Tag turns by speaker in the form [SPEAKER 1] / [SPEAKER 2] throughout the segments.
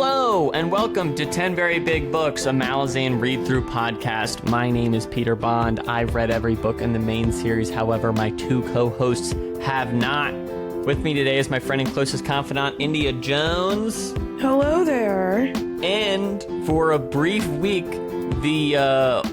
[SPEAKER 1] Hello, and welcome to 10 Very Big Books, a Malazan read-through podcast. My name is Peter Bond. I've read every book in the main series. However, my two co-hosts have not. With me today is my friend and closest confidant, India Jones.
[SPEAKER 2] Hello there.
[SPEAKER 1] And for a brief week, the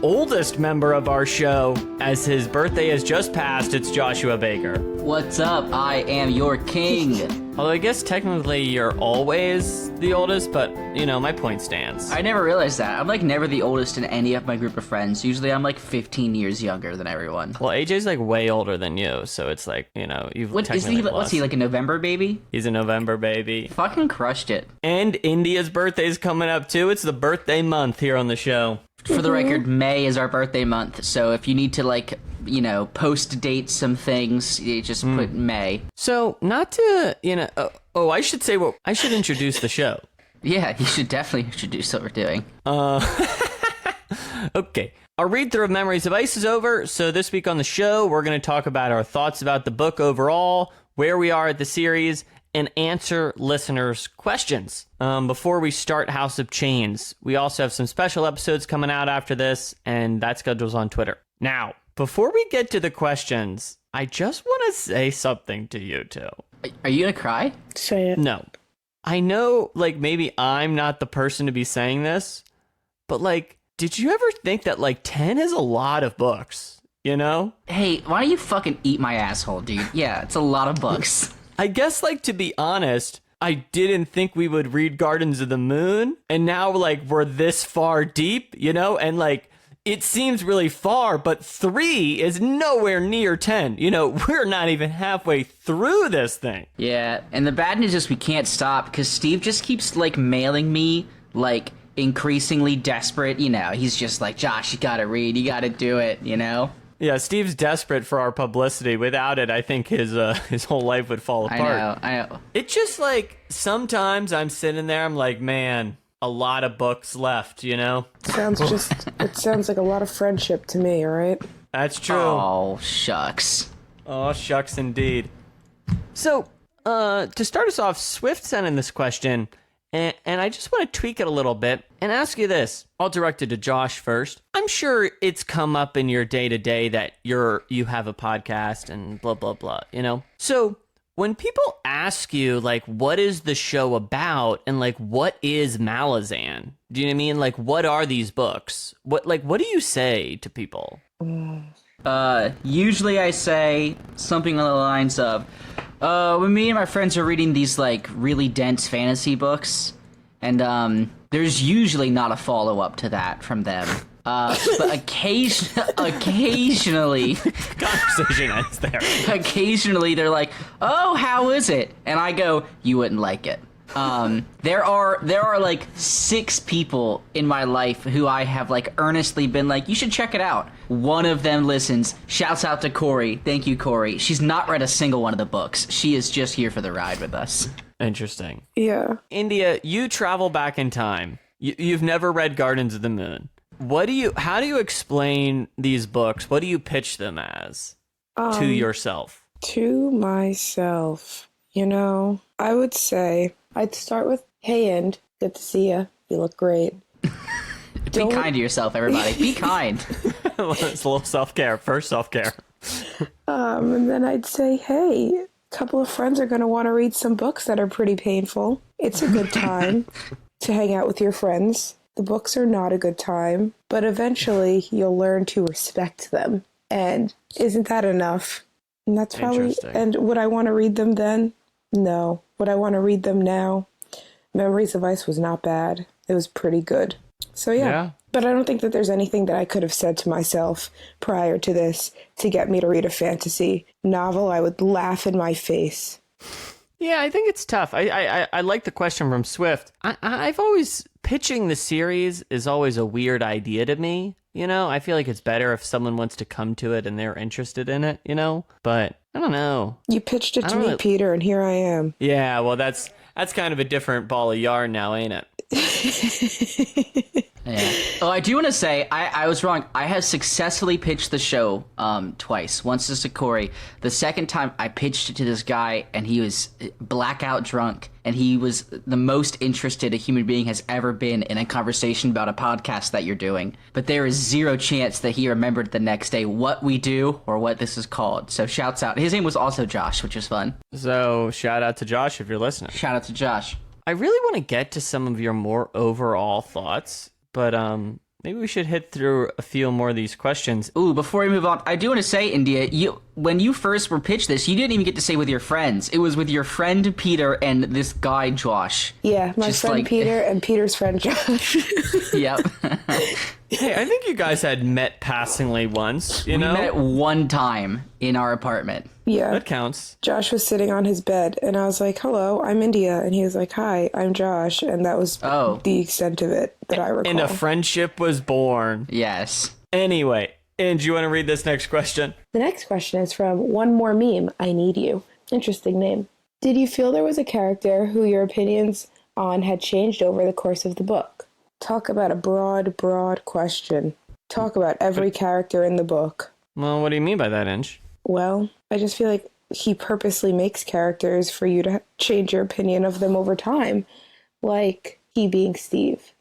[SPEAKER 1] oldest member of our show, as his birthday has just passed, it's Joshua Baker.
[SPEAKER 3] What's up? I am your king.
[SPEAKER 1] Although I guess technically you're always the oldest, but, you know, my point stands.
[SPEAKER 3] I never realized that. I'm, like, never the oldest in any of my group of friends. Usually I'm, like, 15 years younger than everyone.
[SPEAKER 1] Well, AJ's, like, way older than you, so it's like, you know, you've
[SPEAKER 3] What's he, like a November baby?
[SPEAKER 1] He's a November baby.
[SPEAKER 3] Fucking crushed it.
[SPEAKER 1] And India's birthday's coming up, too. It's the birthday month here on the show.
[SPEAKER 3] For the record, May is our birthday month, so if you need to, like, you know, post-date some things, you just put May.
[SPEAKER 1] So, not to, you know, I should say I should introduce the show.
[SPEAKER 3] Yeah, you should definitely introduce what we're doing.
[SPEAKER 1] Okay. Our read-through of Memories of Ice is over, so this week on the show, we're going to talk about our thoughts about the book overall, where we are at the series, and answer listeners' questions. Before we start House of Chains, we also have some special episodes coming out after this, and that schedule's on Twitter. Now, before we get to the questions, I just want to say something to you two.
[SPEAKER 3] Are you gonna cry?
[SPEAKER 2] Say it.
[SPEAKER 1] No. I know, like, maybe I'm not the person to be saying this, but, like, did you ever think that, like, 10 is a lot of books, you know?
[SPEAKER 3] Hey, why don't you fucking eat my asshole, dude? Yeah, it's a lot of books.
[SPEAKER 1] I guess, like, to be honest, I didn't think we would read Gardens of the Moon, and now, like, we're this far deep, you know? And, like, it seems really far, but 3 is nowhere near 10. You know, we're not even halfway through this thing.
[SPEAKER 3] Yeah, and the bad news is we can't stop, because Steve just keeps, like, mailing me, like, increasingly desperate, you know? He's just like, Josh, you gotta read, you gotta do it, you know?
[SPEAKER 1] Yeah, Steve's desperate for our publicity. Without it, I think his whole life would fall apart.
[SPEAKER 3] I know.
[SPEAKER 1] It's just like, sometimes I'm sitting there, I'm like, man, a lot of books left, you know?
[SPEAKER 2] It sounds like a lot of friendship to me, right?
[SPEAKER 1] That's true.
[SPEAKER 3] Oh, shucks.
[SPEAKER 1] Oh, shucks indeed. So, to start us off, Swift sent in this question, and I just want to tweak it a little bit and ask you this. I'll direct it to Josh first. I'm sure it's come up in your day-to-day that you have a podcast and blah, blah, blah, you know? So, when people ask you, like, what is the show about, and, like, what is Malazan? Do you know what I mean? Like, what are these books? What do you say to people?
[SPEAKER 3] Usually I say something on the lines of, when me and my friends are reading these, like, really dense fantasy books, and, there's usually not a follow-up to that from them. But occasionally,
[SPEAKER 1] Conversation ends there.
[SPEAKER 3] occasionally they're like, oh, how is it? And I go, you wouldn't like it. There are like 6 people in my life who I have, like, earnestly been like, you should check it out. One of them listens. Shouts out to Corey. Thank you, Corey. She's not read a single one of the books. She is just here for the ride with us.
[SPEAKER 1] Interesting.
[SPEAKER 2] Yeah.
[SPEAKER 1] India, you travel back in time. You've never read Gardens of the Moon. How do you explain these books? What do you pitch them as to yourself?
[SPEAKER 2] To myself, you know, I would say I'd start with, hey, Ind, good to see you. You look great.
[SPEAKER 3] Be kind to yourself, everybody. Be kind.
[SPEAKER 1] It's a little self-care. First self-care.
[SPEAKER 2] And then I'd say, hey, a couple of friends are going to want to read some books that are pretty painful. It's a good time to hang out with your friends. The books are not a good time, but eventually you'll learn to respect them. And isn't that enough? And that's probably, and would I want to read them then? No. Would I want to read them now? Memories of Ice was not bad. It was pretty good. So yeah. But I don't think that there's anything that I could have said to myself prior to this to get me to read a fantasy novel. I would laugh in my face.
[SPEAKER 1] Yeah, I think it's tough. I like the question from Swift. I've always, pitching the series is always a weird idea to me. You know, I feel like it's better if someone wants to come to it and they're interested in it, you know? But I don't know.
[SPEAKER 2] You pitched it to me, Peter, and here I am.
[SPEAKER 1] Yeah, well, that's kind of a different ball of yarn now, ain't it?
[SPEAKER 3] Yeah. Oh, I do want to say I was wrong. I have successfully pitched the show twice. Once to Sakori. The second time I pitched it to this guy, and he was blackout drunk, and he was the most interested a human being has ever been in a conversation about a podcast that you're doing. But there is zero chance that he remembered the next day what we do or what this is called. So shouts out. His name was also Josh, which is fun.
[SPEAKER 1] So shout out to Josh if you're listening.
[SPEAKER 3] Shout out to Josh.
[SPEAKER 1] I really want to get to some of your more overall thoughts, but maybe we should hit through a few more of these questions.
[SPEAKER 3] Ooh, before we move on, I do want to say, India, when you first were pitched this, you didn't even get to say with your friends. It was with your friend Peter and this guy Josh.
[SPEAKER 2] Yeah, my friend Peter and Peter's friend Josh.
[SPEAKER 3] Yep.
[SPEAKER 1] Hey, I think you guys had met passingly once, you know?
[SPEAKER 3] We met one time in our apartment.
[SPEAKER 2] Yeah.
[SPEAKER 1] That counts.
[SPEAKER 2] Josh was sitting on his bed, and I was like, hello, I'm India. And he was like, hi, I'm Josh. And that was the extent of it that I recall.
[SPEAKER 1] And a friendship was born.
[SPEAKER 3] Yes.
[SPEAKER 1] Anyway, and do you want to read this next question?
[SPEAKER 2] The next question is from One More Meme, I Need You. Interesting name. Did you feel there was a character who your opinions on had changed over the course of the book? Talk about a broad question. Talk about every character in the book.
[SPEAKER 1] Well, what do you mean by that, Inge?
[SPEAKER 2] Well, I just feel like he purposely makes characters for you to change your opinion of them over time. Like he being Steve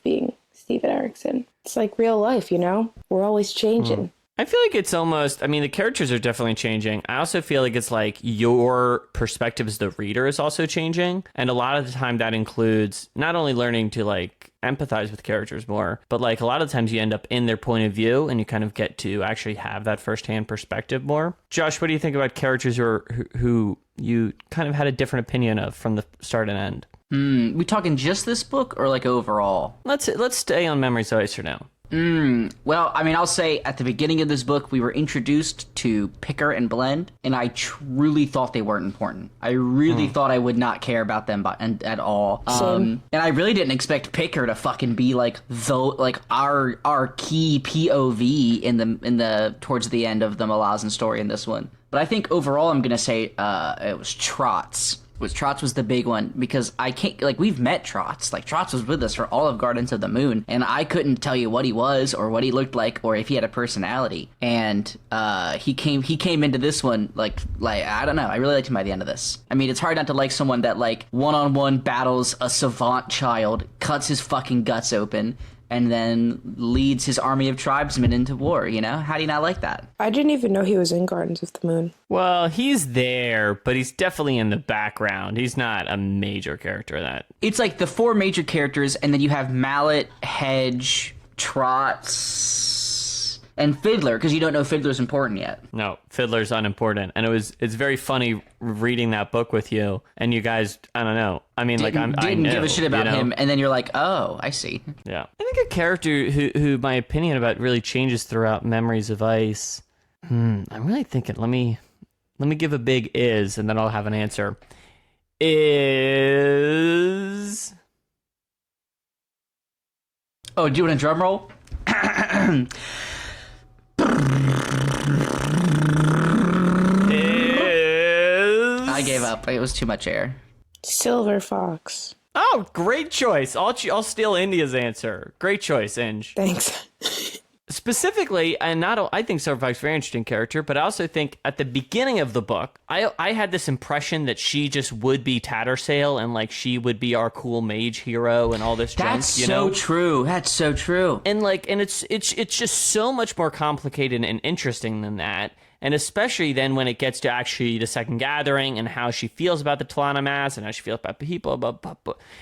[SPEAKER 2] being Steven Erickson. It's like real life, you know? We're always changing.
[SPEAKER 1] I feel like it's almost, I mean, the characters are definitely changing. I also feel like it's like your perspective as the reader is also changing. And a lot of the time that includes not only learning to like empathize with characters more, but like a lot of times you end up in their point of view and you kind of get to actually have that firsthand perspective more. Josh, what do you think about characters who you kind of had a different opinion of from the start and end?
[SPEAKER 3] We talking just this book or like overall?
[SPEAKER 1] Let's stay on Memories of Ice for now.
[SPEAKER 3] Well, I mean, I'll say at the beginning of this book, we were introduced to Picker and Blend, and I truly thought they weren't important. I really thought I would not care about them at all. And I really didn't expect Picker to fucking be like our key POV in the towards the end of the Malazan story in this one. But I think overall, I'm gonna say it was Trots. Trots was the big one, because I can't, like, we've met Trots. Like, Trots was with us for all of Gardens of the Moon, and I couldn't tell you what he was, or what he looked like, or if he had a personality. And he came into this one, like, I don't know, I really liked him by the end of this. I mean, it's hard not to like someone that, like, one-on-one battles a savant child, cuts his fucking guts open, and then leads his army of tribesmen into war, you know? How do you not like that?
[SPEAKER 2] I didn't even know he was in Gardens of the Moon.
[SPEAKER 1] Well, he's there, but he's definitely in the background. He's not a major character in that.
[SPEAKER 3] It's like the four major characters, and then you have Mallet, Hedge, Trots, and Fiddler, because you don't know Fiddler's important yet.
[SPEAKER 1] No, Fiddler's unimportant. And it's very funny reading that book with you, and you guys, I don't know. I mean, I knew,
[SPEAKER 3] give a shit about him, and then you're like, oh, I see.
[SPEAKER 1] Yeah. I think a character who my opinion about really changes throughout Memories of Ice. I'm really thinking, let me give a big is, and then I'll have an answer. Is...
[SPEAKER 3] Oh, do you want a drum roll? I gave up. It was too much air.
[SPEAKER 2] Silver Fox.
[SPEAKER 1] Oh, great choice. I'll steal India's answer. Great choice, Inge.
[SPEAKER 2] Thanks.
[SPEAKER 1] Specifically, and I think Silver Fox is a very interesting character, but I also think at the beginning of the book, I had this impression that she just would be Tattersail, and like she would be our cool mage hero and all this junk.
[SPEAKER 3] That's so true. That's so true.
[SPEAKER 1] And like, and it's just so much more complicated and interesting than that. And especially then when it gets to actually the second gathering and how she feels about the Talana Mass and how she feels about the people.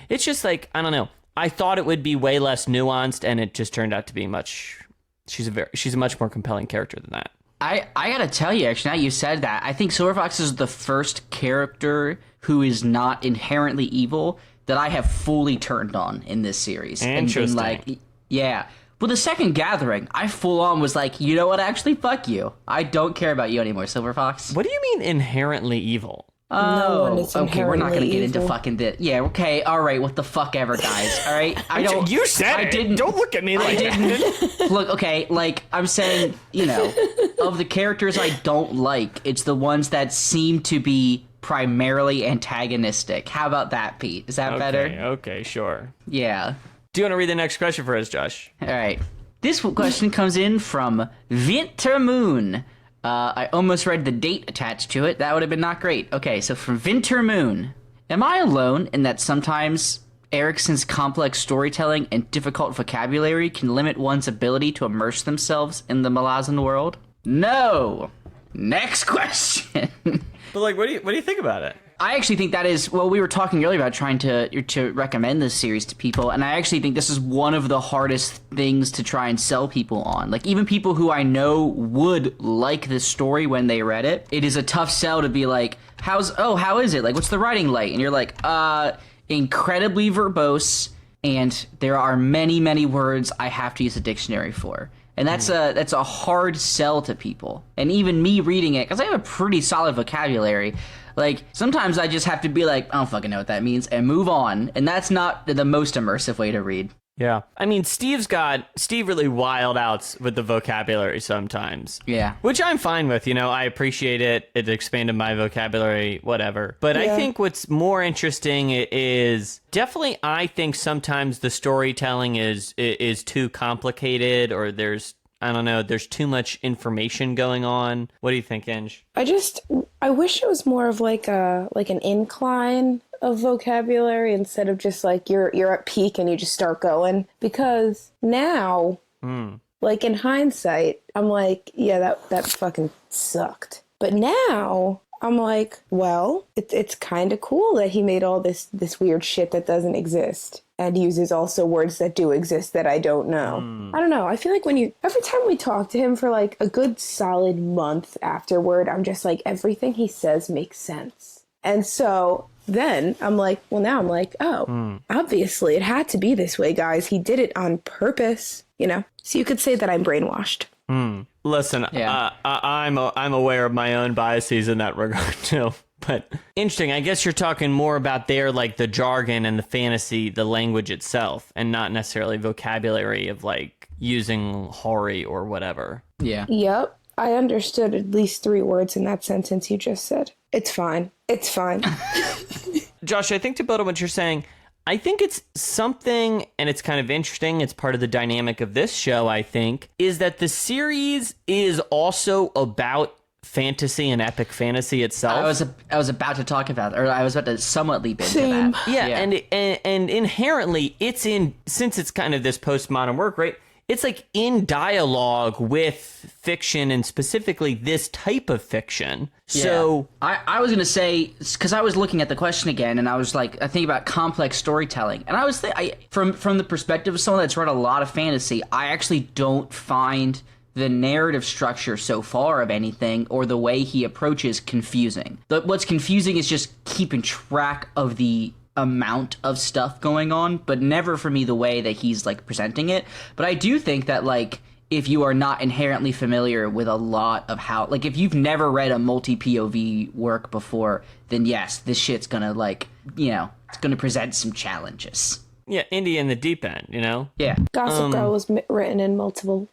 [SPEAKER 1] It's just like, I don't know. I thought it would be way less nuanced, and it just turned out to be much. She's a much more compelling character than that.
[SPEAKER 3] I gotta tell you, actually, now you said that, I think Silver Fox is the first character who is not inherently evil that I have fully turned on in this series.
[SPEAKER 1] Interesting.
[SPEAKER 3] And been like, yeah. Well, the second gathering, I full on was like, you know what? Actually, fuck you. I don't care about you anymore, Silver Fox.
[SPEAKER 1] What do you mean inherently evil?
[SPEAKER 2] No one is
[SPEAKER 3] okay, we're not gonna get
[SPEAKER 2] evil.
[SPEAKER 3] into fucking this. Yeah, okay, all right, what the fuck ever, guys. All right, I don't.
[SPEAKER 1] You said
[SPEAKER 3] I
[SPEAKER 1] it.
[SPEAKER 3] didn't.
[SPEAKER 1] Don't look at me like that.
[SPEAKER 3] Look, okay, like I'm saying, you know, of the characters I don't like, it's the ones that seem to be primarily antagonistic. How about that, Pete? Is that better?
[SPEAKER 1] Okay, sure.
[SPEAKER 3] Yeah.
[SPEAKER 1] Do you want to read the next question for us, Josh?
[SPEAKER 3] All right. This question comes in from Wintermoon. I almost read the date attached to it. That would have been not great. Okay, so from Wintermoon. Am I alone in that sometimes Erikson's complex storytelling and difficult vocabulary can limit one's ability to immerse themselves in the Malazan world? No. Next question.
[SPEAKER 1] But like, what do you think about it?
[SPEAKER 3] I actually think that is, well, we were talking earlier about trying to recommend this series to people, and I actually think this is one of the hardest things to try and sell people on. Like, even people who I know would like this story when they read it, it is a tough sell to be like, how is it? Like, what's the writing like? And you're like, incredibly verbose, and there are many, many words I have to use a dictionary for. And that's a hard sell to people. And even me reading it, because I have a pretty solid vocabulary, like, sometimes I just have to be like, I don't fucking know what that means, and move on. And that's not the most immersive way to read.
[SPEAKER 1] Yeah. I mean, Steve really wild outs with the vocabulary sometimes.
[SPEAKER 3] Yeah.
[SPEAKER 1] Which I'm fine with, I appreciate it. It expanded my vocabulary, whatever. But I think what's more interesting is definitely, I think sometimes the storytelling is too complicated, or there's too much information going on. What do you think, Inge?
[SPEAKER 2] I wish it was more of like an incline of vocabulary instead of just like you're at peak and you just start going. Because now, like in hindsight, I'm like, yeah, that fucking sucked. But now I'm like, well, it's kind of cool that he made all this weird shit that doesn't exist and uses also words that do exist that I don't know. I don't know. I feel like every time we talk to him for like a good solid month afterward, I'm just like, everything he says makes sense. And so then I'm like, obviously it had to be this way, guys. He did it on purpose, So you could say that I'm brainwashed.
[SPEAKER 1] Listen, I'm aware of my own biases in that regard too. But interesting. I guess you're talking more about the jargon and the fantasy, the language itself, and not necessarily vocabulary of like using Hori or whatever.
[SPEAKER 3] Yeah.
[SPEAKER 2] Yep. I understood at least 3 words in that sentence you just said. It's fine. It's fine.
[SPEAKER 1] Josh, I think to build on what you're saying, I think it's something, and it's kind of interesting, it's part of the dynamic of this show, I think, is that the series is also about fantasy and epic fantasy itself.
[SPEAKER 3] I was about to talk about, or I was about to somewhat leap into
[SPEAKER 2] Same.
[SPEAKER 3] that.
[SPEAKER 1] Yeah, and inherently, since it's kind of this postmodern work, right? It's like in dialogue with fiction, and specifically this type of fiction.
[SPEAKER 3] Yeah.
[SPEAKER 1] So
[SPEAKER 3] I was going to say, because I was looking at the question again, and I was like, I think about complex storytelling. And I was from the perspective of someone that's read a lot of fantasy, I actually don't find the narrative structure so far of anything, or the way he approaches, confusing. What's confusing is just keeping track of the amount of stuff going on, but never for me the way that he's like presenting it. But I do think that like, if you are not inherently familiar with a lot of how, like if you've never read a multi-POV work before, then yes, this shit's gonna like, it's gonna present some challenges.
[SPEAKER 1] yeah, Indie in the deep end,
[SPEAKER 3] Yeah.
[SPEAKER 2] Gossip Girl was written in multiple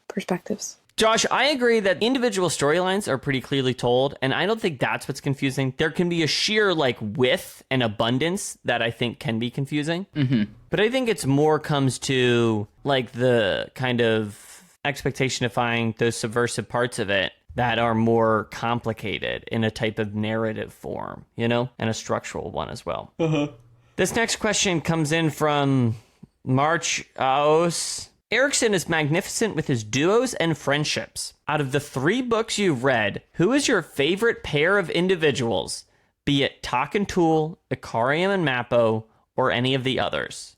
[SPEAKER 2] perspectives.
[SPEAKER 1] Josh, I agree that individual storylines are pretty clearly told, and I don't think that's what's confusing. There can be a sheer, like, width and abundance that I think can be confusing. Mm-hmm. But I think it's more comes to, like, the kind of expectation of finding those subversive parts of it that are more complicated in a type of narrative form, and a structural one as well. Uh-huh. This next question comes in from March Aus. Erikson is magnificent with his duos and friendships. Out of the 3 books you've read, who is your favorite pair of individuals? Be it Tak and Tool, Ikariam and Mappo, or any of the others?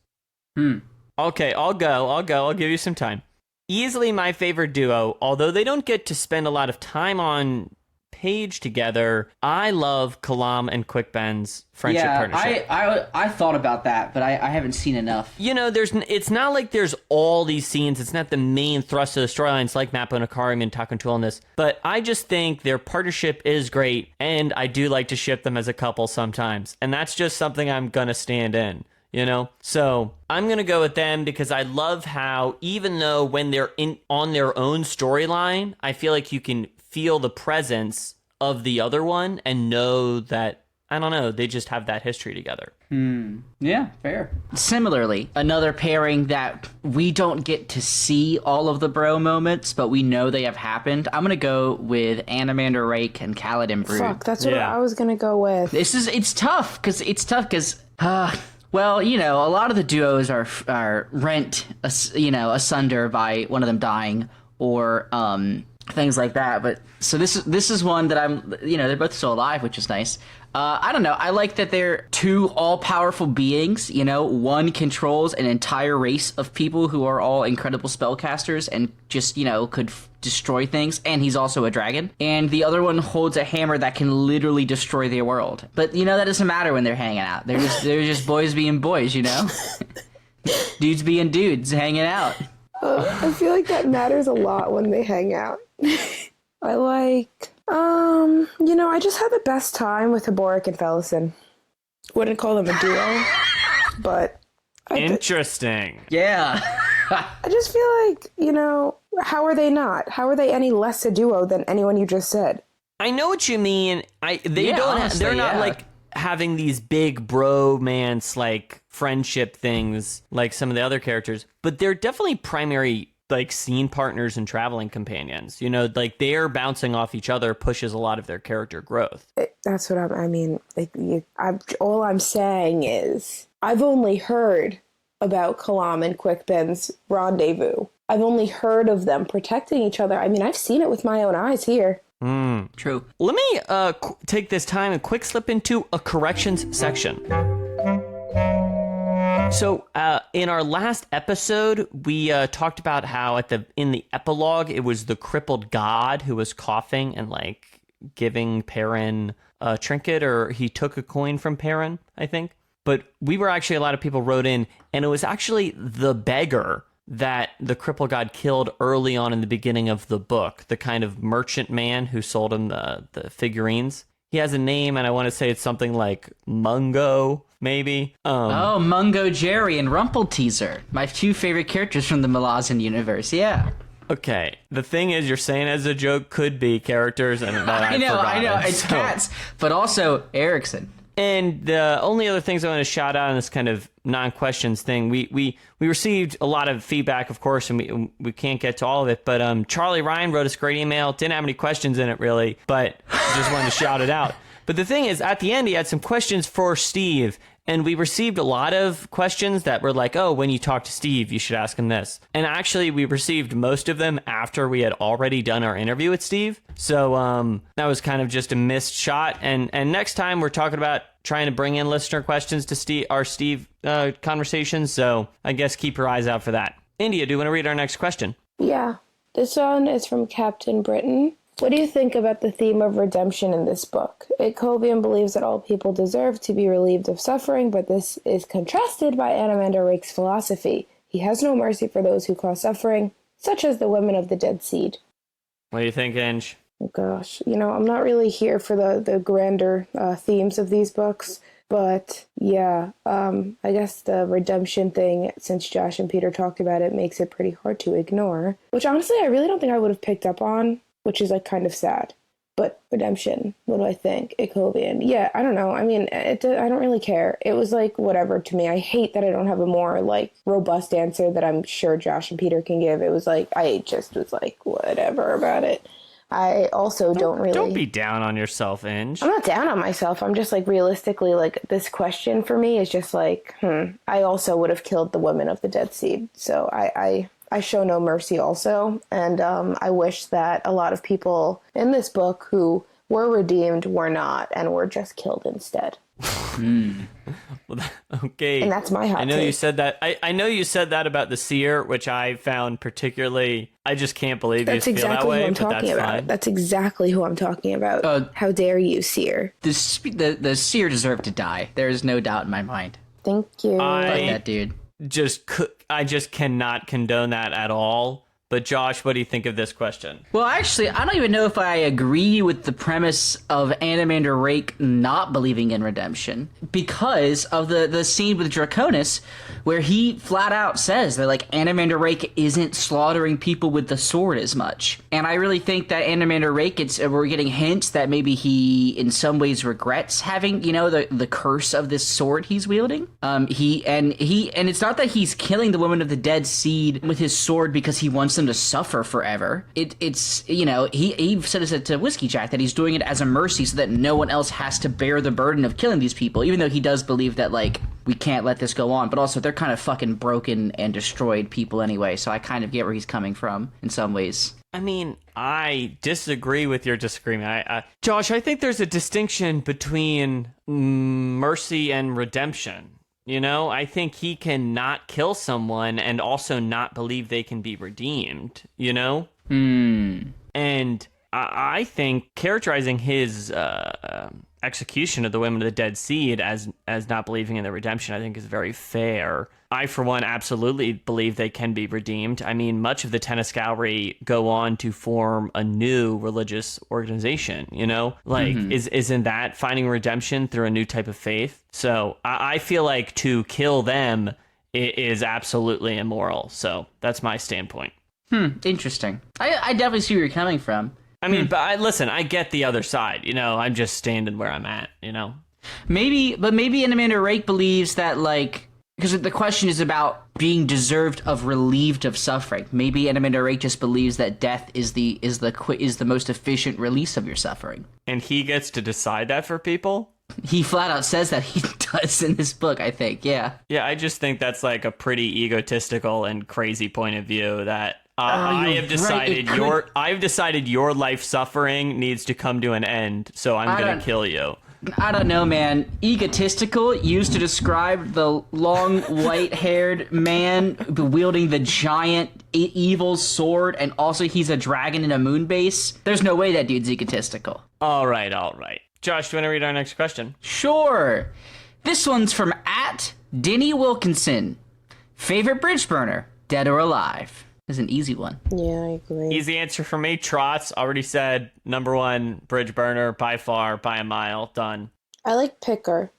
[SPEAKER 1] Okay, I'll go. I'll give you some time. Easily my favorite duo, although they don't get to spend a lot of time on page together. I love Kalam and Quickben's friendship partnership.
[SPEAKER 3] I thought about that, but I haven't seen enough.
[SPEAKER 1] It's not like there's all these scenes. It's not the main thrust of the storylines like Mappo and Ikariam and Tak and Tool in this. But I just think their partnership is great, and I do like to ship them as a couple sometimes. And that's just something I'm gonna stand in. So I'm going to go with them because I love how, even though when they're on their own storyline, I feel like you can feel the presence of the other one and know that, I don't know, they just have that history together.
[SPEAKER 3] Yeah, fair. Similarly, another pairing that we don't get to see all of the bro moments, but we know they have happened. I'm gonna go with Animander Rake and Kaladin Brood.
[SPEAKER 2] Fuck, that's what
[SPEAKER 1] Yeah.
[SPEAKER 2] I was gonna go with.
[SPEAKER 3] It's tough because well, you know, a lot of the duos are rent, asunder by one of them dying or things like that. But so this is one that I'm, they're both still alive, which is nice. I don't know. I like that they're two all-powerful beings. One controls an entire race of people who are all incredible spellcasters and just, could destroy things. And he's also a dragon. And the other one holds a hammer that can literally destroy their world. But, that doesn't matter when they're hanging out. They're just boys being boys, Dudes being dudes hanging out.
[SPEAKER 2] I feel like that matters a lot when they hang out. I like, I just had the best time with Haborik and Felison. Wouldn't call them a duo, but
[SPEAKER 1] Interesting.
[SPEAKER 3] Yeah.
[SPEAKER 2] I just feel like, how are they not? How are they any less a duo than anyone you just said?
[SPEAKER 1] I know what you mean.
[SPEAKER 3] Honestly,
[SPEAKER 1] they're not
[SPEAKER 3] yeah.
[SPEAKER 1] like having these big bromance like friendship things like some of the other characters, but they're definitely primary like scene partners and traveling companions. Like they're bouncing off each other pushes a lot of their character growth.
[SPEAKER 2] That's what all I'm saying is I've only heard about Kalam and Quickben's rendezvous. I've only heard of them protecting each other. I mean, I've seen it with my own eyes here.
[SPEAKER 3] True.
[SPEAKER 1] Let me take this time and quick slip into a corrections section. So in our last episode, we talked about how in the epilogue, it was the crippled god who was coughing and like giving Perrin a trinket, or he took a coin from Perrin, I think. But a lot of people wrote in, and it was actually the beggar that the crippled god killed early on in the beginning of the book, the kind of merchant man who sold him the figurines. He has a name, and I want to say it's something like Mungo, maybe.
[SPEAKER 3] Mungo Jerry and Rumpelteazer, my two favorite characters from the Malazan universe. Yeah.
[SPEAKER 1] Okay, the thing is, you're saying as a joke could be characters, and that
[SPEAKER 3] I know, it's
[SPEAKER 1] so.
[SPEAKER 3] cats, but also Erickson.
[SPEAKER 1] And the only other things I want to shout out on this kind of non-questions thing, we received a lot of feedback, of course, and we can't get to all of it, but Charlie Ryan wrote us a great email, didn't have any questions in it really, but just wanted to shout it out. But the thing is, at the end, he had some questions for Steve, and we received a lot of questions that were like, oh, when you talk to Steve, you should ask him this. And actually, we received most of them after we had already done our interview with Steve. So that was kind of just a missed shot. And next time, we're talking about trying to bring in listener questions to our Steve conversations. So I guess keep your eyes out for that. India, do you want to read our next question?
[SPEAKER 2] Yeah. This one is from Captain Britain. What do you think about the theme of redemption in this book? Ickovian believes that all people deserve to be relieved of suffering, but this is contrasted by Animander Rake's philosophy. He has no mercy for those who cause suffering, such as the women of the Dead Seed.
[SPEAKER 1] What do you think, Inge?
[SPEAKER 2] Oh gosh, I'm not really here for the grander themes of these books, but yeah, I guess the redemption thing, since Josh and Peter talked about it, makes it pretty hard to ignore, which honestly I really don't think I would have picked up on, which is like kind of sad. But redemption, what do I think? Ickovian. Yeah, I don't know. I mean, I don't really care. It was like whatever to me. I hate that I don't have a more like robust answer that I'm sure Josh and Peter can give. It was like, I just was like, whatever about it. I also don't really...
[SPEAKER 1] Don't be down on yourself, Inge.
[SPEAKER 2] I'm not down on myself. I'm just like realistically, like this question for me is just like, I also would have killed the women of the Dead Seed. So I show no mercy also. And I wish that a lot of people in this book who were redeemed were not and were just killed instead.
[SPEAKER 1] Well, okay.
[SPEAKER 2] And that's my hot
[SPEAKER 1] I know
[SPEAKER 2] take.
[SPEAKER 1] you said that. I know you said that about the seer, which I found particularly. I just can't believe
[SPEAKER 2] That's
[SPEAKER 1] you feel that
[SPEAKER 2] exactly
[SPEAKER 1] way.
[SPEAKER 2] who I'm
[SPEAKER 1] but
[SPEAKER 2] talking
[SPEAKER 1] that's
[SPEAKER 2] about.
[SPEAKER 1] fine.
[SPEAKER 2] That's exactly who I'm talking about. How dare you, Seer?
[SPEAKER 3] The seer deserved to die. There is no doubt in my mind.
[SPEAKER 2] Thank you.
[SPEAKER 3] Like that dude.
[SPEAKER 1] I just cannot condone that at all. But Josh, what do you think of this question?
[SPEAKER 3] Well, actually, I don't even know if I agree with the premise of Animander Rake not believing in redemption because of the scene with Draconis where he flat out says that, like, Animander Rake isn't slaughtering people with the sword as much. And I really think that Animander Rake, we're getting hints that maybe he, in some ways, regrets having, you know, the curse of this sword he's wielding. And it's not that he's killing the woman of the dead seed with his sword because he wants them to suffer forever. It's you know, he said it to Whiskey Jack that he's doing it as a mercy so that no one else has to bear the burden of killing these people, even though he does believe that, like, we can't let this go on, but also they're kind of fucking broken and destroyed people anyway, so I kind of get where he's coming from in some ways.
[SPEAKER 1] I mean, I disagree with your disagreement. Josh, I think there's a distinction between mercy and redemption. You know, I think he can not kill someone and also not believe they can be redeemed, you know? And I think characterizing his execution of the women of the dead seed as not believing in the redemption, I think is very fair. I, for one, absolutely believe they can be redeemed. I mean, much of the Tennis-Gallery go on to form a new religious organization, you know? Like, isn't that finding redemption through a new type of faith? So I feel like to kill them is absolutely immoral. So that's my standpoint.
[SPEAKER 3] Interesting. I definitely see where you're coming from.
[SPEAKER 1] I mean, but listen, I get the other side, you know? I'm just standing where I'm at, you know?
[SPEAKER 3] Maybe Animander Rake believes that, like, because the question is about being deserved of relieved of suffering. Maybe Animander Rake just believes that death is the most efficient release of your suffering.
[SPEAKER 1] And he gets to decide that for people?
[SPEAKER 3] He flat out says that he does in this book, I think, yeah.
[SPEAKER 1] Yeah, I just think that's like a pretty egotistical and crazy point of view that I've decided your life suffering needs to come to an end, so I'm going to kill you.
[SPEAKER 3] I don't know, man. Egotistical, used to describe the long, white-haired man wielding the giant evil sword, and also he's a dragon in a moon base. There's no way that dude's egotistical.
[SPEAKER 1] All right. Josh, do you want to read our next question?
[SPEAKER 3] Sure. This one's from @Denny Wilkinson. Favorite bridge burner, dead or alive? This is an easy one.
[SPEAKER 2] Yeah, I agree.
[SPEAKER 1] Easy answer for me. Trots, already said. Number one bridge burner by far, by a mile. Done.
[SPEAKER 2] I like Picker.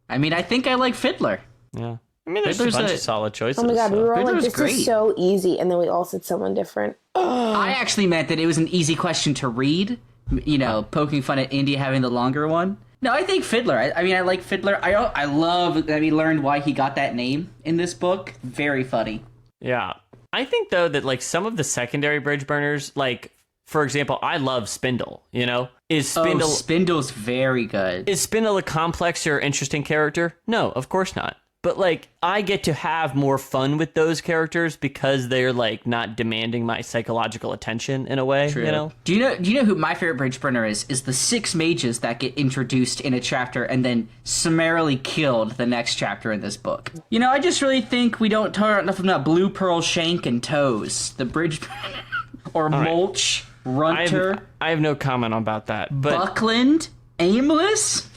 [SPEAKER 3] I mean, I think I like Fiddler.
[SPEAKER 1] Yeah. I mean, there's
[SPEAKER 3] Fiddler's
[SPEAKER 1] a bunch of solid choices.
[SPEAKER 2] Oh my god, we were all like,
[SPEAKER 3] Fiddler's
[SPEAKER 2] this
[SPEAKER 3] great.
[SPEAKER 2] is so easy, and then we all said someone different.
[SPEAKER 3] I actually meant that it was an easy question to read. You know, poking fun at Indy having the longer one. No, I think Fiddler. I mean, I like Fiddler. I love that we learned why he got that name in this book. Very funny.
[SPEAKER 1] Yeah. I think, though, that, like, some of the secondary bridge burners, like, for example, I love Spindle, you know?
[SPEAKER 3] Spindle's very good.
[SPEAKER 1] Is Spindle a complex or interesting character? No, of course not. But, like, I get to have more fun with those characters because they're, like, not demanding my psychological attention in a way,
[SPEAKER 3] True.
[SPEAKER 1] you know?
[SPEAKER 3] Do you know who my favorite bridge burner is? Is the 6 mages that get introduced in a chapter and then summarily killed the next chapter in this book. You know, I just really think we don't talk enough about Blue Pearl, Shank, and Toes. The bridge or Mulch, Runter.
[SPEAKER 1] I have no comment about that. But
[SPEAKER 3] Buckland, Aimless.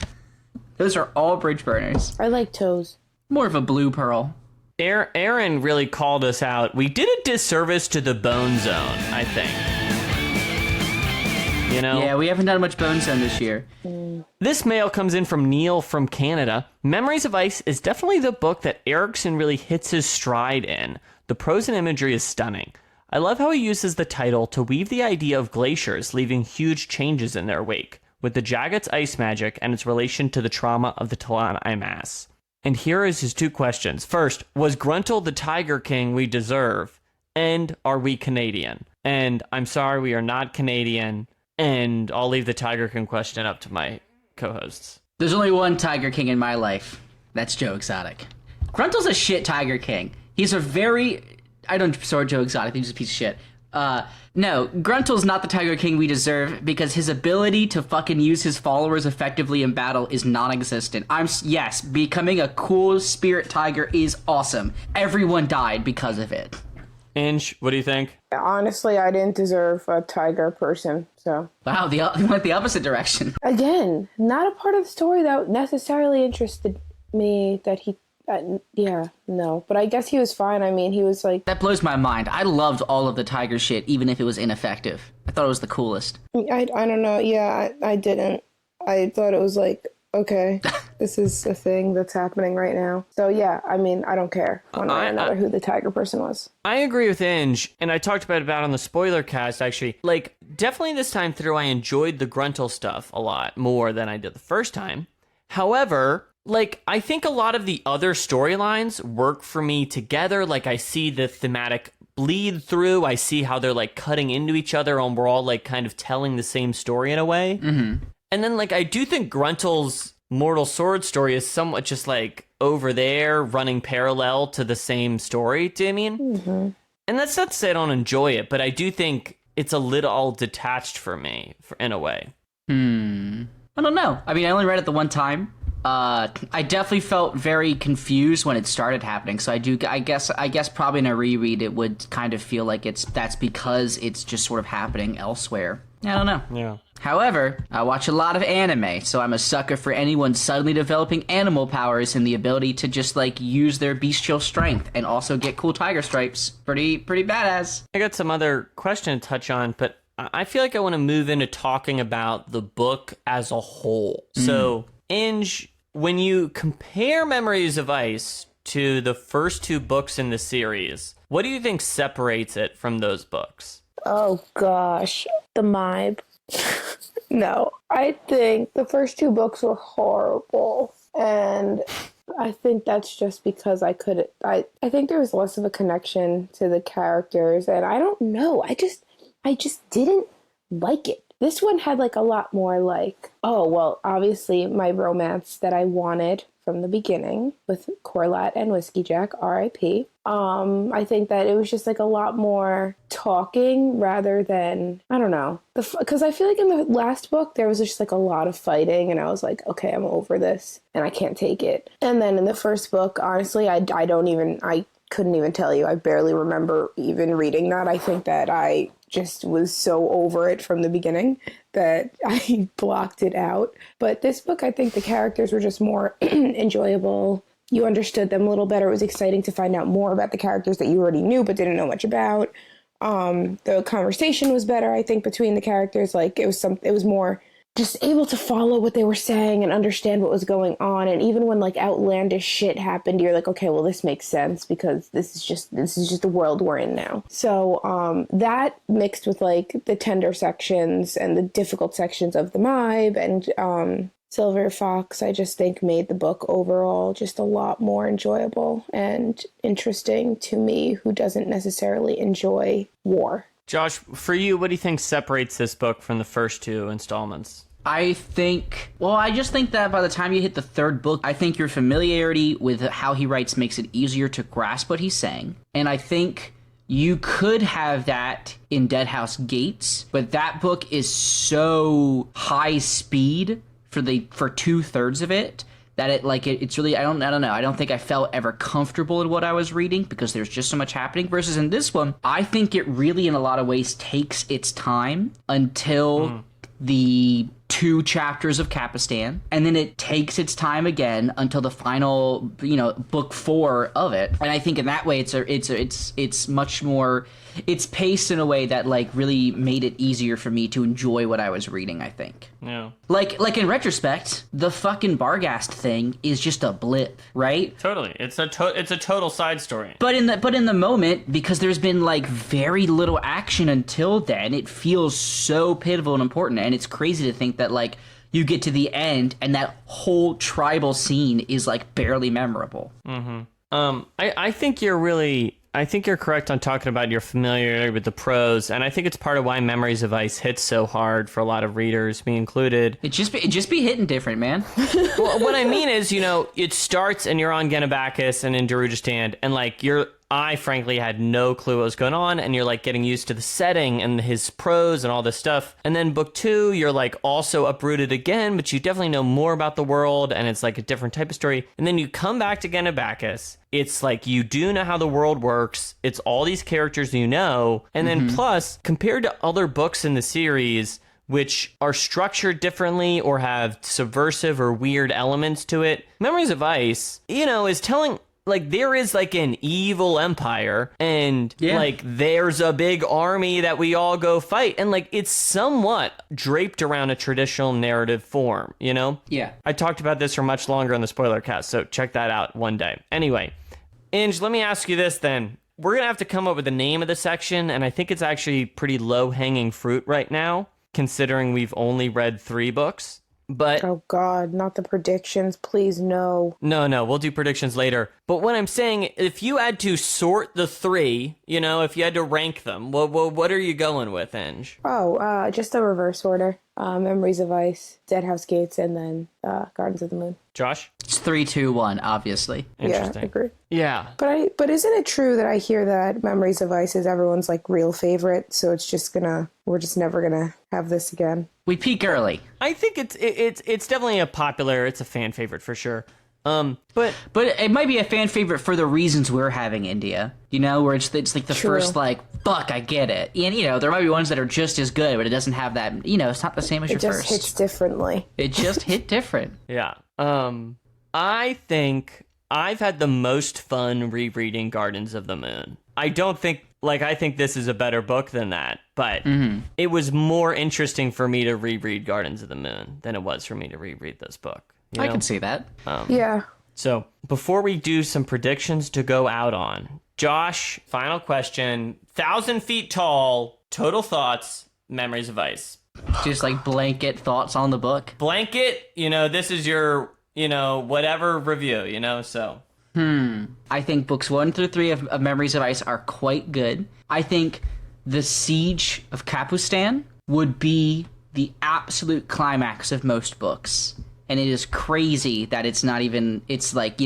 [SPEAKER 3] Those are all bridge burners.
[SPEAKER 2] I like Toes.
[SPEAKER 3] More of a Blue Pearl.
[SPEAKER 1] Aaron really called us out. We did a disservice to the Bone Zone, I think. You know?
[SPEAKER 3] Yeah, we haven't done much Bone Zone this year.
[SPEAKER 1] This mail comes in from Neil from Canada. Memories of Ice is definitely the book that Erickson really hits his stride in. The prose and imagery is stunning. I love how he uses the title to weave the idea of glaciers leaving huge changes in their wake, with the Jagat's ice magic and its relation to the trauma of the Talana Mass. And here is his 2 questions. First, was Gruntle the Tiger King we deserve? And are we Canadian? And I'm sorry, we are not Canadian. And I'll leave the Tiger King question up to my co-hosts.
[SPEAKER 3] There's only one Tiger King in my life. That's Joe Exotic. Gruntle's a shit Tiger King. He's a very... I don't support Joe Exotic. He's a piece of shit. No, Gruntle's not the Tiger King we deserve because his ability to fucking use his followers effectively in battle is non-existent. Yes, becoming a cool spirit tiger is awesome. Everyone died because of it.
[SPEAKER 1] Inch, what do you think?
[SPEAKER 2] Honestly, I didn't deserve a tiger person, so...
[SPEAKER 3] Wow, they went the opposite direction.
[SPEAKER 2] Again, not a part of the story that necessarily interested me that he... Yeah, no. But I guess he was fine. I mean, he was like,
[SPEAKER 3] That blows my mind. I loved all of the tiger shit, even if it was ineffective. I thought it was the coolest.
[SPEAKER 2] I don't know. Yeah, I didn't. I thought it was like, okay, this is a thing that's happening right now. So yeah, I mean, I don't care one way or another who the tiger person was.
[SPEAKER 1] I agree with Inge, and I talked about it on the spoiler cast, actually. Like, definitely this time through, I enjoyed the Gruntle stuff a lot more than I did the first time. However, like, I think a lot of the other storylines work for me together. Like, I see the thematic bleed through. I see how they're, like, cutting into each other, and we're all, like, kind of telling the same story in a way.
[SPEAKER 3] Mm-hmm.
[SPEAKER 1] And then, like, I do think Gruntle's Mortal Sword story is somewhat just, like, over there, running parallel to the same story, do you mean?
[SPEAKER 2] Mm-hmm.
[SPEAKER 1] And that's not to say I don't enjoy it, but I do think it's a little detached for me, in a way.
[SPEAKER 3] I don't know. I mean, I only read it the one time. I definitely felt very confused when it started happening. So I guess probably in a reread it would kind of feel like that's because it's just sort of happening elsewhere. I don't know.
[SPEAKER 1] Yeah.
[SPEAKER 3] However, I watch a lot of anime, so I'm a sucker for anyone suddenly developing animal powers and the ability to just like use their bestial strength and also get cool tiger stripes. Pretty badass.
[SPEAKER 1] I got some other question to touch on, but I feel like I want to move into talking about the book as a whole. So, Inge, when you compare Memories of Ice to the first two books in the series, what do you think separates it from those books?
[SPEAKER 2] Oh gosh, the Maib. No, I think the first two books were horrible, and I think that's just because I think there was less of a connection to the characters, and I don't know, I just didn't like it. This one had like a lot more like, oh, well, obviously my romance that I wanted from the beginning with Corlat and Whiskey Jack, R.I.P. I think that it was just like a lot more talking rather than, I don't know, because I feel like in the last book there was just like a lot of fighting, and I was like, okay, I'm over this and I can't take it. And then in the first book, honestly, I couldn't even tell you. I barely remember even reading that. I think that I just was so over it from the beginning that I blocked it out. But this book, I think the characters were just more enjoyable. You understood them a little better. It was exciting to find out more about the characters that you already knew but didn't know much about. The conversation was better, I think, between the characters. Like, it was more just able to follow what they were saying and understand what was going on. And even when like outlandish shit happened, you're like, okay, well, this makes sense because this is just the world we're in now. So that mixed with like the tender sections and the difficult sections of the Maib and Silver Fox, I just think made the book overall just a lot more enjoyable and interesting to me, who doesn't necessarily enjoy war.
[SPEAKER 1] Josh, for you, what do you think separates this book from the first two installments?
[SPEAKER 3] I just think that by the time you hit the third book, I think your familiarity with how he writes makes it easier to grasp what he's saying. And I think you could have that in Deadhouse Gates, but that book is so high speed for 2/3 of it that it's really, I don't know. I don't think I felt ever comfortable in what I was reading because there's just so much happening. Versus in this one, I think it really, in a lot of ways, takes its time until the 2 chapters of Kapistan, and then it takes its time again until the final, book 4 of it. And I think in that way, it's much more, it's paced in a way that like really made it easier for me to enjoy what I was reading, I think.
[SPEAKER 1] Yeah.
[SPEAKER 3] Like in retrospect, the fucking Barghast thing is just a blip, right?
[SPEAKER 1] Totally. It's a total side story.
[SPEAKER 3] But in the moment, because there's been like very little action until then, it feels so pivotal and important, and it's crazy to think that like you get to the end and that whole tribal scene is like barely memorable.
[SPEAKER 1] Mm-hmm. I think you're correct on talking about your familiarity with the prose, and I think it's part of why Memories of Ice hits so hard for a lot of readers, me included.
[SPEAKER 3] It just be hitting different, man.
[SPEAKER 1] Well, what I mean is, it starts and you're on Genabakis and in Darujhistan, and like I frankly had no clue what was going on, and you're like getting used to the setting and his prose and all this stuff. And then book 2, you're like also uprooted again, but you definitely know more about the world, and it's like a different type of story. And then you come back to Genabakis. It's like you do know how the world works. It's all these characters you know. And then plus, compared to other books in the series, which are structured differently or have subversive or weird elements to it. Memories of Ice, is telling, like, there is like an evil empire and like there's a big army that we all go fight, and like it's somewhat draped around a traditional narrative form,
[SPEAKER 3] Yeah.
[SPEAKER 1] I talked about this for much longer on the spoiler cast, so check that out one day. Anyway, Inge, let me ask you this then. We're gonna have to come up with the name of the section, and I think it's actually pretty low-hanging fruit right now, considering we've only read 3 books. But
[SPEAKER 2] Oh God, not the predictions. Please, no.
[SPEAKER 1] no, we'll do predictions later. But what I'm saying, if you had to sort the 3, if you had to rank them, what are you going with, Inge?
[SPEAKER 2] Oh, just a reverse order. Memories of Ice, Dead House Gates, and then Gardens of the Moon.
[SPEAKER 1] Josh?
[SPEAKER 3] It's 3, 2, 1, obviously.
[SPEAKER 1] Interesting.
[SPEAKER 2] Yeah, I agree.
[SPEAKER 1] Yeah.
[SPEAKER 2] But isn't it true that I hear that Memories of Ice is everyone's like real favorite? So it's just we're just never gonna have this again.
[SPEAKER 3] We peak early.
[SPEAKER 1] I think it's definitely it's a fan favorite for sure. But
[SPEAKER 3] it might be a fan favorite for the reasons we're having India, where it's like the
[SPEAKER 2] True.
[SPEAKER 3] first, like, fuck, I get it. And, there might be ones that are just as good, but it doesn't have that, it's not the same as your
[SPEAKER 2] It just
[SPEAKER 3] first.
[SPEAKER 2] hits differently.
[SPEAKER 3] It just hit different.
[SPEAKER 1] yeah. I think I've had the most fun rereading Gardens of the Moon. I think this is a better book than that, but it was more interesting for me to reread Gardens of the Moon than it was for me to reread this book.
[SPEAKER 3] I can see that.
[SPEAKER 2] Yeah.
[SPEAKER 1] So before we do some predictions to go out on, Josh, final question, 1,000 feet tall, total thoughts, Memories of Ice.
[SPEAKER 3] Just like blanket thoughts on the book.
[SPEAKER 1] Blanket, this is your, whatever review, so.
[SPEAKER 3] I think books 1 through 3 of Memories of Ice are quite good. I think the Siege of Kapustan would be the absolute climax of most books. And it is crazy that it's like,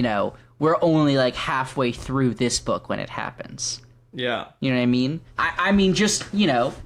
[SPEAKER 3] we're only like halfway through this book when it happens.
[SPEAKER 1] Yeah.
[SPEAKER 3] You know what I mean? I mean, just,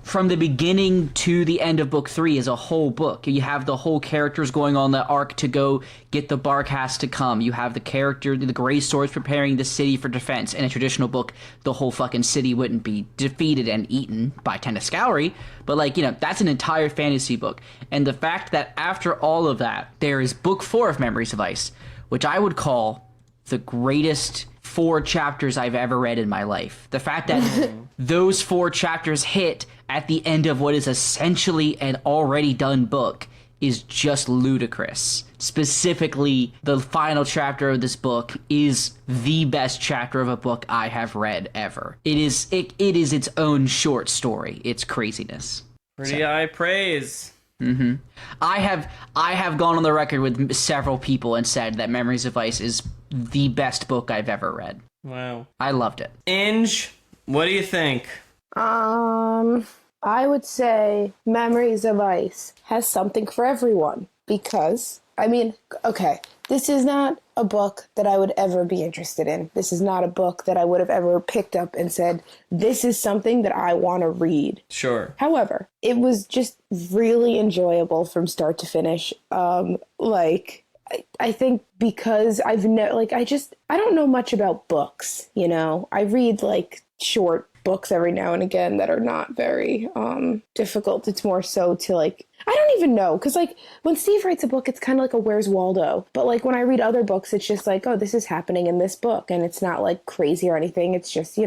[SPEAKER 3] from the beginning to the end of book 3 is a whole book. You have the whole characters going on the arc to go get the Barcast to come. You have the Grey Swords preparing the city for defense. In a traditional book, the whole fucking city wouldn't be defeated and eaten by Tenascowry. But, that's an entire fantasy book. And the fact that after all of that, there is book 4 of Memories of Ice, which I would call the greatest 4 chapters I've ever read in my life. The fact that those 4 chapters hit at the end of what is essentially an already done book is just ludicrous. Specifically, the final chapter of this book is the best chapter of a book I have read ever. It is its own short story. It's craziness.
[SPEAKER 1] Pretty high praise.
[SPEAKER 3] I have gone on the record with several people and said that Memories of Ice is the best book I've ever read.
[SPEAKER 1] Wow.
[SPEAKER 3] I loved it.
[SPEAKER 1] Inge, what do you think?
[SPEAKER 2] I would say Memories of Ice has something for everyone because, okay, this is not a book that I would ever be interested in. This is not a book that I would have ever picked up and said, this is something that I want to read.
[SPEAKER 1] Sure.
[SPEAKER 2] However, it was just really enjoyable from start to finish. I think because I don't know much about books, I read short books every now and again that are not very difficult. It's more so to I don't even know, because when Steve writes a book, it's kind of like a Where's Waldo, but when I read other books, it's just oh, this is happening in this book, and it's not crazy or anything. It's just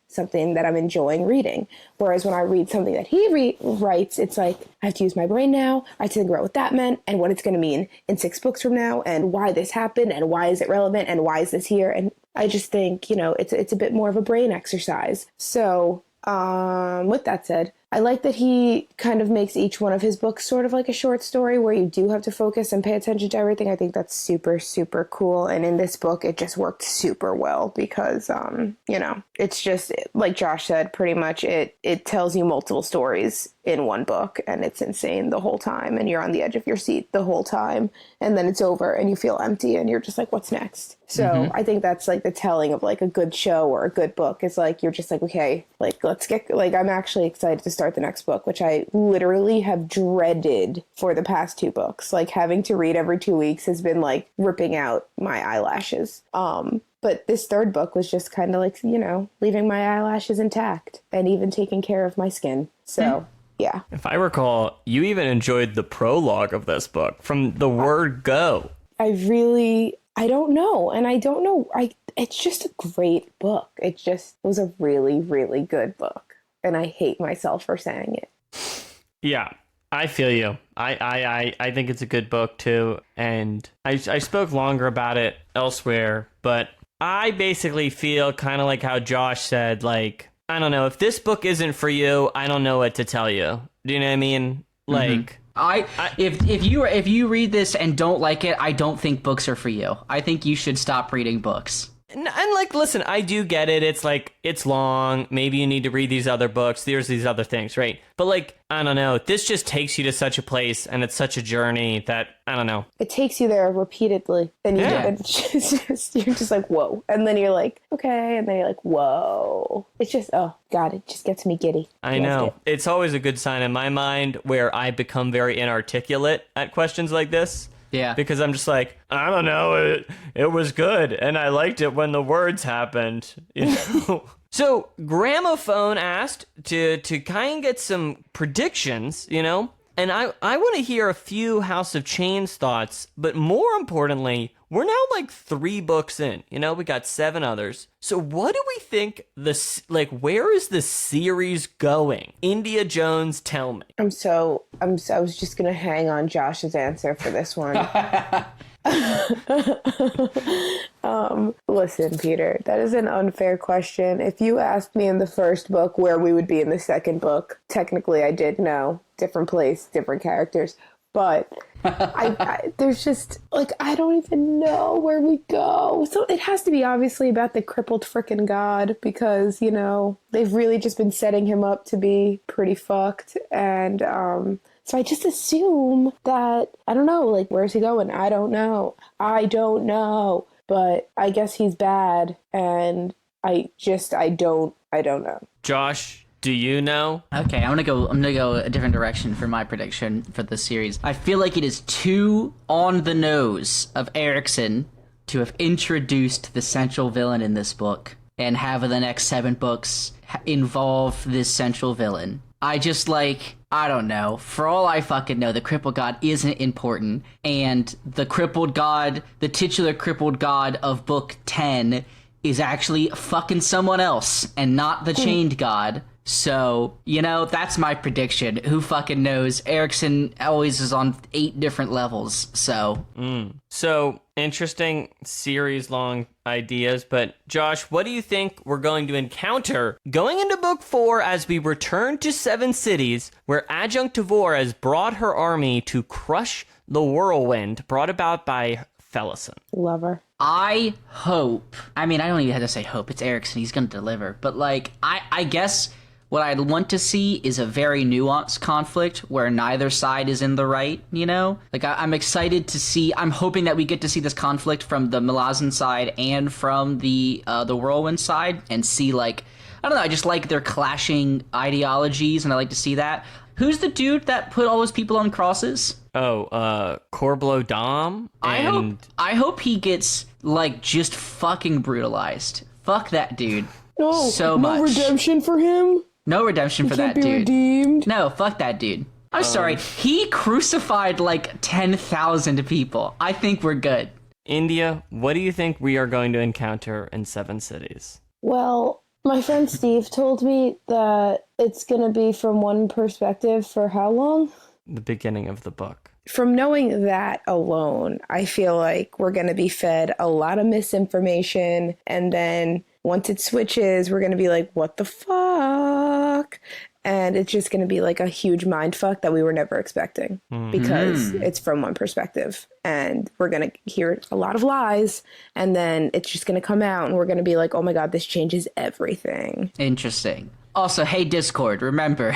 [SPEAKER 2] something that I'm enjoying reading. Whereas when I read something that he writes, it's I have to use my brain now. I have to figure out what that meant and what it's going to mean in 6 books from now, and why this happened and why is it relevant and why is this here. And I just think, it's a bit more of a brain exercise. So with that said, I like that he kind of makes each one of his books sort of like a short story where you do have to focus and pay attention to everything. I think that's super, super cool. And in this book, it just worked super well because, it's just like Josh said, pretty much it tells you multiple stories in one book, and it's insane the whole time. And you're on the edge of your seat the whole time. And then it's over and you feel empty and you're just what's next? So I think that's the telling of a good show or a good book is you're just okay, let's get, I'm actually excited to start the next book, which I literally have dreaded for the past 2 books. Having to read every 2 weeks has been ripping out my eyelashes. But this 3rd book was just kind of leaving my eyelashes intact and even taking care of my skin. So Yeah.
[SPEAKER 1] If I recall, you even enjoyed the prologue of this book from the word go.
[SPEAKER 2] I don't know. And I don't know. It's just a great book. It was a really, really good book. And I hate myself for saying it.
[SPEAKER 1] Yeah, I feel you. I think it's a good book too. And I spoke longer about it elsewhere, but I basically feel kind of like how Josh said, like, I don't know, if this book isn't for you, I don't know what to tell you. Do you know what I mean? Like,
[SPEAKER 3] if you read this and don't like it, I don't think books are for you. I think you should stop reading books.
[SPEAKER 1] and like, listen, I do get it. It's like, it's long. Maybe you need to read these other books. There's these other things, right? But like, I don't know. This just takes you to such a place, and it's such a journey that, I don't know.
[SPEAKER 2] It takes you there repeatedly. And you're just like, whoa. And then you're like, okay. And then you're like, whoa. It's just, oh, God, it just gets me giddy.
[SPEAKER 1] I know. It's always a good sign in my mind where I become very inarticulate at questions like this.
[SPEAKER 3] Yeah.
[SPEAKER 1] Because I'm just like, I don't know, it was good, and I liked it when the words happened, you know? So, Gramophone asked to kind of get some predictions, you know? And I want to hear a few House of Chains thoughts, but more importantly, we're now like 3 books in, you know? We got 7 others. So what do we think where is the series going? India Jones, tell me.
[SPEAKER 2] I was just going to hang on Josh's answer for this one. Listen, Peter, that is an unfair question. If you asked me in the first book where we would be in the second book, technically I did know. Different place, different characters. But there's just, like, I don't even know where we go. So it has to be obviously about the crippled frickin' god because, you know, they've really just been setting him up to be pretty fucked. And so I just assume that, I don't know, like, where's he going? I don't know. But I guess he's bad. And I don't know.
[SPEAKER 1] Josh, do you know?
[SPEAKER 3] Okay, I'm gonna go a different direction for my prediction for the series. I feel like it is too on the nose of Erickson to have introduced the central villain in this book and have the next 7 books involve this central villain. I don't know. For all I fucking know, the crippled god isn't important, and the crippled god, the titular crippled god of book 10 is actually fucking someone else and not the chained god. So, you know, that's my prediction. Who fucking knows? Erickson always is on 8 different levels, so.
[SPEAKER 1] So, interesting series-long ideas, but Josh, what do you think we're going to encounter going into Book 4 as we return to 7 cities where Adjunct Tavor has brought her army to crush the whirlwind brought about by Felison?
[SPEAKER 2] Lover.
[SPEAKER 3] I hope, I mean, I don't even have to say hope, it's Erickson, he's gonna deliver, but like, I guess what I'd want to see is a very nuanced conflict where neither side is in the right, you know? Like, I'm excited to see, I'm hoping that we get to see this conflict from the Malazan side and from the Whirlwind side and see, like, I don't know, I just like their clashing ideologies and I like to see that. Who's the dude that put all those people on crosses?
[SPEAKER 1] Oh, Corblo Dom?
[SPEAKER 3] I hope he gets, like, just fucking brutalized. Fuck that dude.
[SPEAKER 2] No,
[SPEAKER 3] so much.
[SPEAKER 2] No redemption for him?
[SPEAKER 3] No redemption for that dude.
[SPEAKER 2] Can't be redeemed?
[SPEAKER 3] No, fuck that dude. I'm sorry. He crucified like 10,000 people. I think we're good.
[SPEAKER 1] India, what do you think we are going to encounter in 7 cities?
[SPEAKER 2] Well, my friend Steve told me that it's going to be from one perspective for how long?
[SPEAKER 1] The beginning of the book.
[SPEAKER 2] From knowing that alone, I feel like we're going to be fed a lot of misinformation, and then once it switches, we're going to be like, what the fuck? And it's just going to be like a huge mind fuck that we were never expecting because it's from one perspective. And we're going to hear a lot of lies, and then it's just going to come out, and we're going to be like, oh my God, this changes everything.
[SPEAKER 3] Interesting. Also, hey Discord, remember,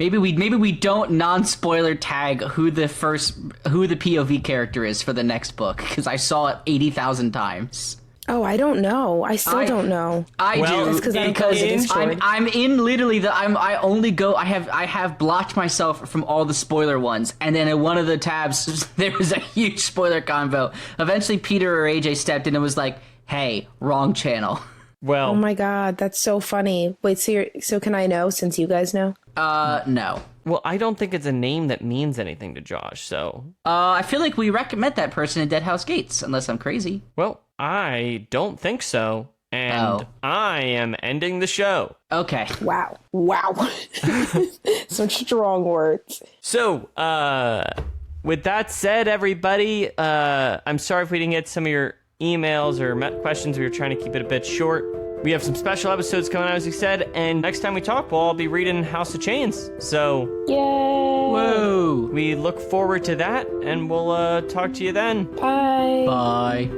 [SPEAKER 3] maybe we don't non-spoiler tag who the POV character is for the next book, because I saw it 80,000 times.
[SPEAKER 2] Oh, I don't know. I still don't know.
[SPEAKER 3] I do because I'm in literally I have blocked myself from all the spoiler ones, and then in one of the tabs there was a huge spoiler convo. Eventually, Peter or AJ stepped in and was like, "Hey, wrong channel."
[SPEAKER 1] Well,
[SPEAKER 2] oh my God, that's so funny. Wait, so can I know since you guys know?
[SPEAKER 3] No.
[SPEAKER 1] Well, I don't think it's a name that means anything to Josh, so...
[SPEAKER 3] I feel like we met that person in Dead House Gates, unless I'm crazy.
[SPEAKER 1] Well, I don't think so, and I am ending the show.
[SPEAKER 3] Okay.
[SPEAKER 2] Wow. Some strong words.
[SPEAKER 1] So, with that said, everybody, I'm sorry if we didn't get some of your emails or questions. We were trying to keep it a bit short. We have some special episodes coming out, as you said, and next time we talk, we'll all be reading House of Chains. So,
[SPEAKER 2] Yay!
[SPEAKER 3] Whoa!
[SPEAKER 1] we look forward to that, and we'll talk to you then.
[SPEAKER 2] Bye.
[SPEAKER 3] Bye.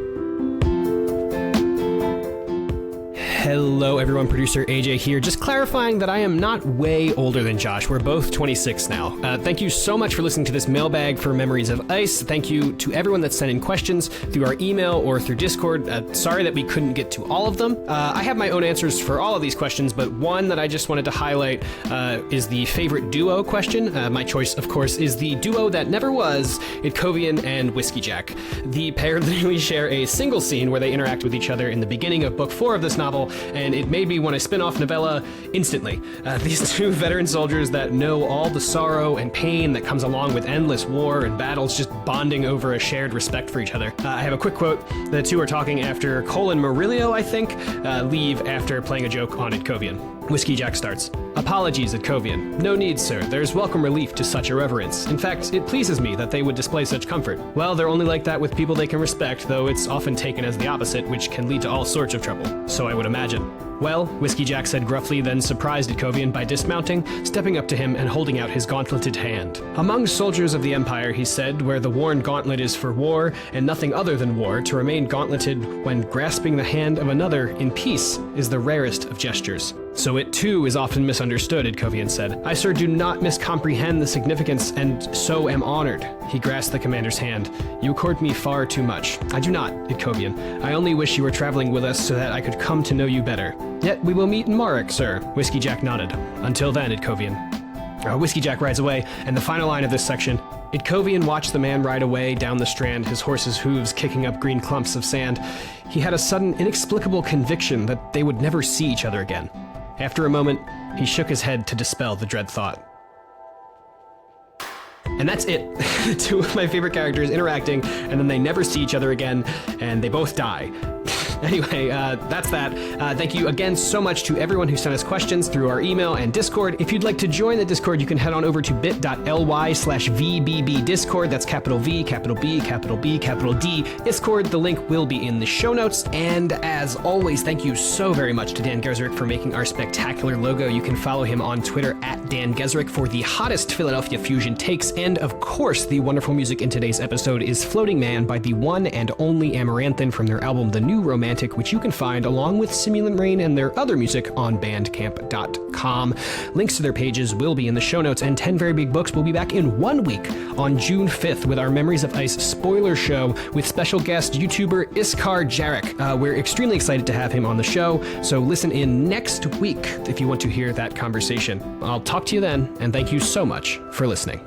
[SPEAKER 4] Hello everyone, producer AJ here, just clarifying that I am not way older than Josh. We're both 26 now. Thank you so much for listening to this mailbag for Memories of Ice. Thank you to everyone that sent in questions through our email or through Discord. Sorry that we couldn't get to all of them. I have my own answers for all of these questions, but one that I just wanted to highlight is the favorite duo question. My choice, of course, is the duo that never was, Itkovian and Whiskey Jack. The pair literally share a single scene where they interact with each other in the beginning of book 4 of this novel, and it made me want a spin-off novella instantly. These two veteran soldiers that know all the sorrow and pain that comes along with endless war and battles, just bonding over a shared respect for each other. I have a quick quote. The two are talking after Cole and Murillo, I think, leave after playing a joke on Itkovian. Whiskey Jack starts. Apologies, Itkovian. No need, sir. There's welcome relief to such irreverence. In fact, it pleases me that they would display such comfort. Well, they're only like that with people they can respect, though it's often taken as the opposite, which can lead to all sorts of trouble. So I would imagine. Well, Whiskey Jack said gruffly, then surprised Itkovian by dismounting, stepping up to him and holding out his gauntleted hand. Among soldiers of the Empire, he said, where the worn gauntlet is for war, and nothing other than war, to remain gauntleted when grasping the hand of another in peace is the rarest of gestures. So it too is often misunderstood, Itkovian said. I, sir, do not miscomprehend the significance, and so am honored. He grasped the commander's hand. You accord me far too much. I do not, Itkovian. I only wish you were traveling with us so that I could come to know you better. Yet we will meet in Marek, sir. Whiskey Jack nodded. Until then, Itkovian. Whiskey Jack rides away, and the final line of this section. Itkovian watched the man ride away down the strand, his horse's hooves kicking up green clumps of sand. He had a sudden, inexplicable conviction that they would never see each other again. After a moment, he shook his head to dispel the dread thought. And that's it. Two of my favorite characters interacting, and then they never see each other again, and they both die. Anyway, that's that. Thank you again so much to everyone who sent us questions through our email and Discord. If you'd like to join the Discord, you can head on over to bit.ly/VBB Discord. That's capital V, capital B, capital B, capital D, Discord. The link will be in the show notes. And as always, thank you so very much to Dan Gesrick for making our spectacular logo. You can follow him on Twitter at Dan Gesrick for the hottest Philadelphia fusion takes. And of course, the wonderful music in today's episode is Floating Man by the one and only Amaranthin from their album The New Romantic, which you can find along with Simulant Rain and their other music on bandcamp.com. Links to their pages will be in the show notes, and 10 Very Big Books will be back in 1 week on June 5th with our Memories of Ice spoiler show with special guest YouTuber Iskar Jarek. We're extremely excited to have him on the show, so listen in next week if you want to hear that conversation. I'll talk to you then, and thank you so much for listening.